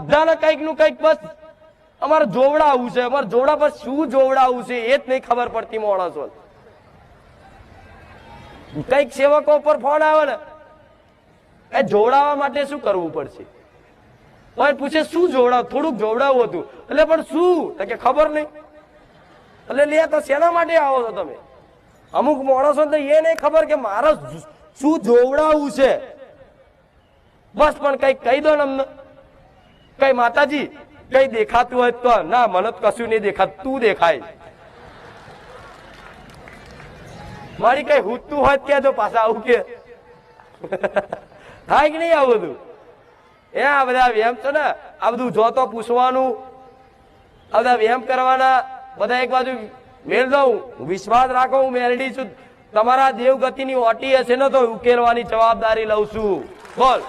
બધાને કઈક નું કઈક બસ અમારે જોવડાવવું છે, અમારે જોવડા પર શું જોવડાવવું છે એ જ નહીં ખબર પડતી માણસો. કઈક સેવકો પર ફોન આવે ને એ જોવડાવવા માટે શું કરવું પડશે? પૂછે શું જોવડાવ, થોડુંક જોવડાવવું હતું, એટલે પણ શું કે ખબર નહીં. એટલે લે તો શેના માટે આવો છો તમે? અમુક માણસો તો એ નહીં ખબર કે મારે શું જોવડાવવું છે. બસ પણ કઈક કહી દો ને અમને, કઈ માતાજી કઈ દેખાતું હોય તો. ના, મને તો કશું નહીં દેખાતું, તું દેખાય. મારી કઈ હુતું હોય કે જો પાછા આવું કે થાય કે નહીં આવું બધું? એ આ બધા વેમ છે ને, આ બધું જોતો પૂછવાનું, આ બધા વેમ કરવાના. બધા એક બાજુ મેળ દઉં, વિશ્વાસ રાખો હું મેરડી છું. તમારા દેવગતિની ઓટી હશે ને તો ઉકેલવાની જવાબદારી લઉં છું. બોલ.